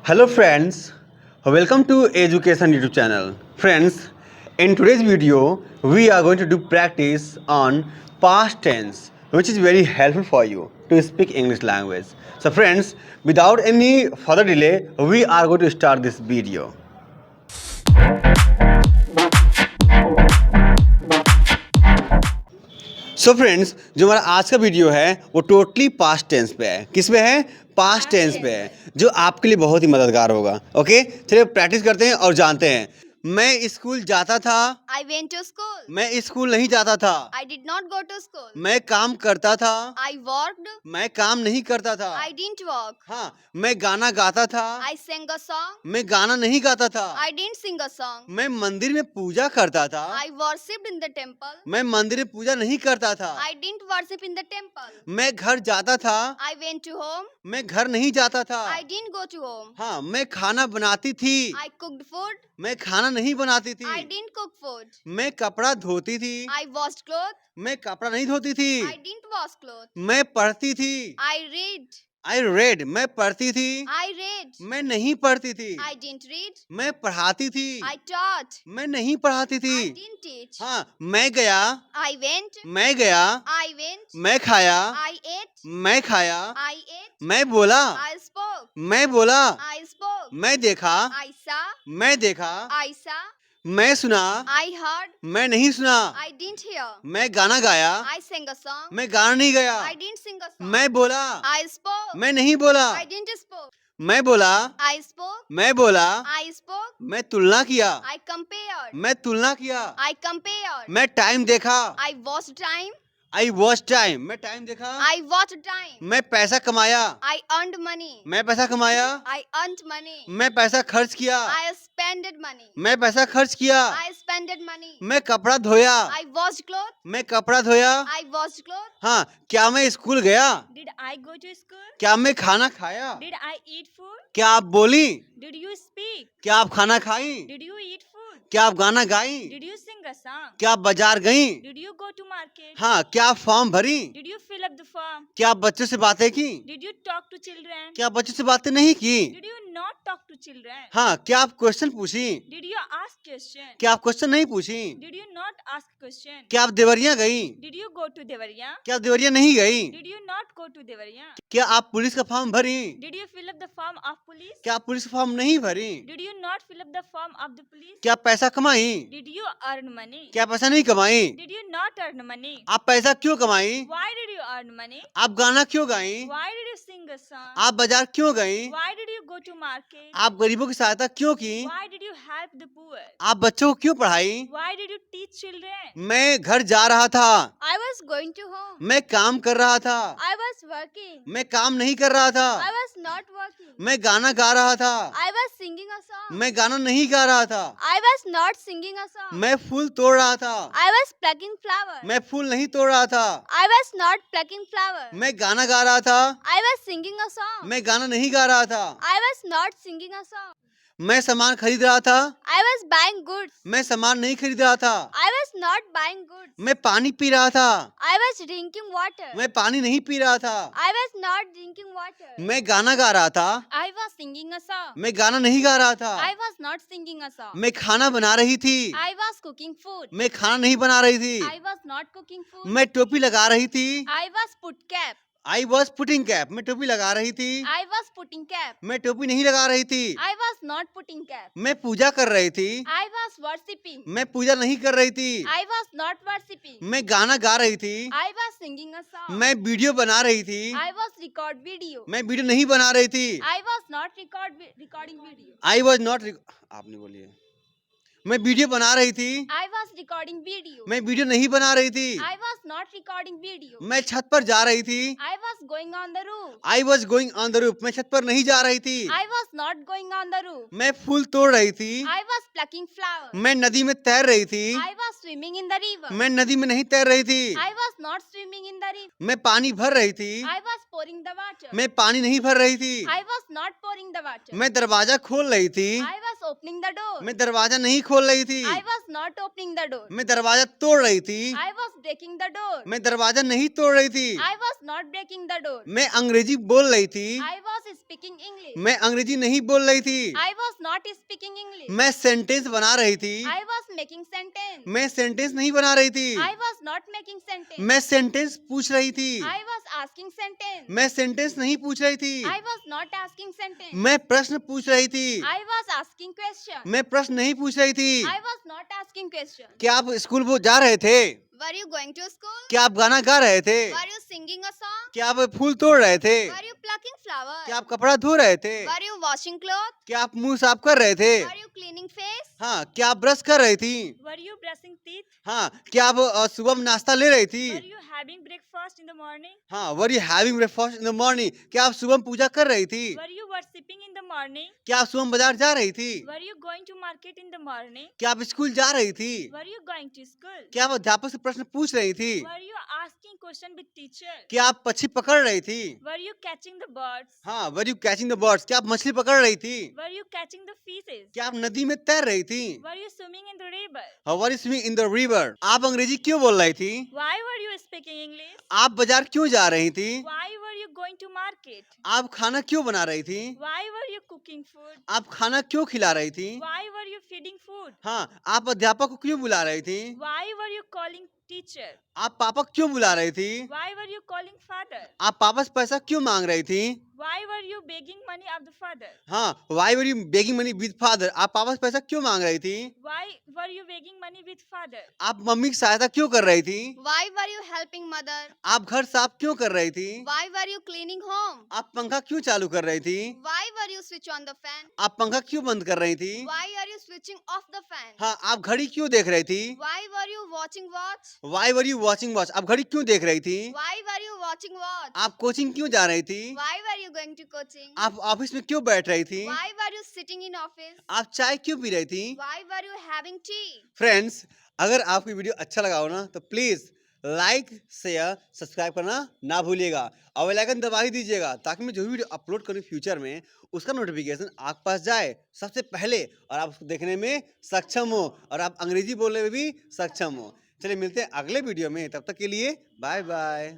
Hello friends, welcome to Education YouTube channel. Friends, in today's video, we are going to do practice on past tense, which is very helpful for you to speak English language. So friends, without any further delay, we are going to start this video. So friends, जो हमारा आज का video है वो totally past tense पे है। किस पे है? पास्ट टेंस पे है, जो आपके लिए बहुत ही मददगार होगा। ओके, चलिए प्रैक्टिस करते हैं और जानते हैं। मैं स्कूल जाता था। I went to school. मैं स्कूल नहीं जाता था। I did not go to school. मैं काम करता था। I worked. मैं काम नहीं करता था। I didn't work. हाँ, मैं गाना गाता था। I sang a song. मैं गाना नहीं गाता था। I didn't sing a song. मैं मंदिर में पूजा करता था। I worshipped in the temple. मैं मंदिर में पूजा नहीं करता था। I didn't worship in the temple. मैं घर जाता था। I went to home. मैं घर नहीं जाता था। I didn't go to home. हाँ, मैं खाना बनाती थी। I cooked food. मैं खाना नहीं बनाती थी। I didn't cook food. मैं कपड़ा धोती थी। I washed clothes. मैं कपड़ा नहीं धोती थी। I didn't wash clothes. मैं पढ़ती थी। I read. I read, मैं पढ़ती थी। I read. मैं नहीं पढ़ती थी। I didn't read. मैं पढ़ाती थी। I taught. मैं नहीं पढ़ाती थी। I didn't teach. हाँ, मैं गया। I went. मैं गया। I went. मैं खाया। I ate. मैं खाया। I ate. मैं बोला। I spoke. मैं बोला। I spoke. मैं देखा। I saw. मैं देखा। I saw. मैं सुना। I heard. मैं नहीं सुना। I didn't hear. मैं गाना गाया। I sang a song. मैं गाना नहीं गाया। I didn't sing a song. मैं बोला। I spoke. मैं नहीं बोला। I didn't spoke. मैं बोला। I spoke. मैं बोला। I spoke. मैं तुलना किया। I compared. मैं तुलना किया। I compared. मैं टाइम देखा। I watched time. I watch time, मैं टाइम देखा। I watched time. मैं पैसा कमाया। I earned money. मैं पैसा कमाया। I earned money. मैं पैसा खर्च किया। I spended money. मैं पैसा खर्च किया। I spended money. मैं कपड़ा धोया। I washed clothes. मैं कपड़ा धोया। I washed clothes. हाँ, क्या मैं स्कूल गया? Did I go to school? क्या मैं खाना खाया? Did I eat food? क्या आप बोली? Did you speak? क्या आप खाना खाई? Did you eat food? क्या आप गाना गाई? Did you sing a song? क्या आप बाजार गई? Did you go to market? हाँ, क्या आप फॉर्म भरी? Did you fill up the form? क्या आप बच्चों से बातें की? Did you talk to children? क्या आप बच्चों से बातें नहीं की? Did you not talk to children? हाँ, क्या आप क्वेश्चन पूछी? Did you ask question? क्या आप क्वेश्चन नहीं पूछी? Did you not ask question? क्या आप देवरिया गई? Did you go to Devariya? क्या आप देवरिया नहीं गई? Did you not go to Devariya? क्या आप पुलिस का फॉर्म भरी? Did you fill up the form of police? क्या आप पुलिस का फॉर्म नहीं भरी? Did you not fill up the form of the police? क्या आप पैसा कमाई? Did you earn money? क्या पैसा नहीं कमाई? Did you not earn money? आप पैसा क्यों कमाई? Why did you earn money? आप गाना क्यों गाई? Why did you sing a song? आप बाजार क्यों गई? Why did you go to market? आप गरीबों की सहायता क्यों की? Why did you help the poor? आप बच्चों को क्यों पढ़ाई? Why did you teach children? मैं घर जा रहा था। I was going to home. मैं काम कर रहा था। I was working. मैं काम नहीं कर रहा था। I was not working. मैं गाना गा रहा था। I was singing a song. मैं गाना नहीं गा रहा था। I was not singing a song. मैं फूल तोड़ रहा था। I was plucking flower. मैं फूल नहीं तोड़ रहा था। I was not plucking flower. मैं गाना गा रहा था। I was singing a song. मैं गाना नहीं गा रहा था। I was not singing a song. मैं सामान खरीद रहा था। I was buying goods. मैं सामान नहीं खरीद रहा था। I was not buying goods. मैं पानी पी रहा था। I was drinking water. मैं पानी नहीं पी रहा था। I was not drinking water. मैं गाना गा रहा था। I was singing a song. मैं गाना नहीं गा रहा था। I was not singing a song. मैं खाना बना रही थी। I was cooking food. मैं खाना नहीं बना रही थी। I was not cooking food. मैं टोपी लगा रही थी। I was put cap. I was putting cap, मैं टोपी लगा रही थी। I was putting cap. मैं टोपी नहीं लगा रही थी। I was not putting cap. मैं पूजा कर रही थी। I was worshipping. मैं पूजा नहीं कर रही थी। I was not worshipping. मैं गाना गा रही थी। I was singing a song. मैं वीडियो बना रही थी। I was record video. मैं वीडियो नहीं बना रही थी। I was not recording video. I was not, आपने बोलिए। मैं वीडियो बना रही थी। I was recording video. मैं वीडियो नहीं बना रही थी। I was not recording video. मैं छत पर जा रही थी। I was going on the roof. I was going on the roof, मैं छत पर नहीं जा रही थी। I was not going on the roof. मैं फूल तोड़ रही थी। I was plucking flowers. मैं नदी में तैर रही थी। I was swimming in the river. मैं नदी में नहीं तैर रही थी। I was not swimming in the river. मैं पानी भर रही थी। I was pouring the water. मैं पानी नहीं भर रही थी। I was not pouring the water. मैं दरवाजा खोल रही थी। I was opening the door. मैं दरवाजा नहीं खोल रही थी, I was not opening the door. मैं दरवाजा तोड़ रही थी, I was breaking the door. मैं दरवाजा नहीं तोड़ रही थी, I was not breaking the door. मैं अंग्रेजी बोल रही थी, I was speaking English. मैं अंग्रेजी नहीं बोल रही थी, I was not speaking English. मैं सेंटेंस बना रही थी, I was making sentence. मैं सेंटेंस नहीं बना रही थी, I was not making sentence. मैं सेंटेंस पूछ रही थी, I was asking sentence. मैं सेंटेंस नहीं पूछ रही थी, I was not asking sentence. मैं प्रश्न पूछ रही थी, I was asking question. मैं प्रश्न नहीं पूछ रही थी। I was not asking question. क्या आप स्कूल वो जा रहे थे? Were you going to school? क्या आप गाना गा रहे थे? Were you singing a song? क्या आप फूल तोड़ रहे थे? Were you plucking flowers? क्या आप कपड़ा धो रहे थे? Were you washing clothes? क्या आप मुंह साफ कर रहे थे? Were you cleaning face? हाँ, क्या आप ब्रश कर रही थी? Were you brushing teeth? हाँ, क्या आप सुबह में नाश्ता ले रही थी? Were you having breakfast in the morning? हाँ, were you having breakfast in the morning? क्या आप सुबह में पूजा कर रही थी? Were you worshipping in the morning? क्या आप सुबह में बाजार जा रही थी? Were you going to market in the morning? क्या आप स्कूल जा रही थी? Were you going to school? क्या आप अध्यापक से प्रश्न पूछ रही थी? Were you asking question with teacher? क्या आप पक्षी पकड़ रही थी? Were you catching the birds? हाँ, were you catching the birds? क्या आप मछली पकड़ रही थी? Were you catching the fishes? क्या आप नदी में तैर रही थी? Were you swimming in the river? Were you swimming in the river? आप अंग्रेजी क्यों बोल रही थी? Why were you speaking English? आप बाजार क्यों जा रही थी? Why were you going to market? आप खाना क्यों बना रही थी? Why were you cooking food? आप खाना क्यों खिला रही थी? Why were you feeding food? हाँ, आप अध्यापक को क्यों बुला रही थी? Why were you calling teacher? आप पापा को क्यों बुला रही थी? Why were you calling father? आप पापा से पैसा क्यों मांग रही थी? Why were you begging money of the father? हाँ, why were you begging money with father? आप पापा से पैसा क्यों मांग रही थी? Why were you begging money with father? आप मम्मी की सहायता क्यों कर रही थी? Why were you helping mother? आप घर साफ क्यों कर रही थी? Why were you cleaning home? आप पंखा क्यों चालू कर रही थी? Why were you switch on the fan? आप पंखा क्यों बंद कर रही थी? Why are you switching off the fan? हाँ, आप घड़ी क्यों देख रही थी? Why were you watching watch? Why were you watching watch? आप घड़ी क्यों देख रही थी? Why were you watching watch? आप कोचिंग क्यों जा रही थी? Why were you going to coaching? आप ऑफिस में क्यों बैठ रही थी? Why were you sitting in office? आप चाय क्यों पी रही थी? Why were you having tea? Friends, अगर आपको वीडियो अच्छा लगा हो ना तो प्लीज लाइक शेयर सब्सक्राइब करना ना भूलिएगा और बेल आइकन दबा ही दीजिएगा ताकि मैं जो भी वीडियो अपलोड करूँ फ्यूचर में उसका नोटिफिकेशन आपके पास जाए सबसे पहले और आप उसको देखने में सक्षम हो और आप अंग्रेजी बोलने में भी सक्षम हो। चलिए मिलते हैं अगले वीडियो में, तब तक के लिए बाय बाय।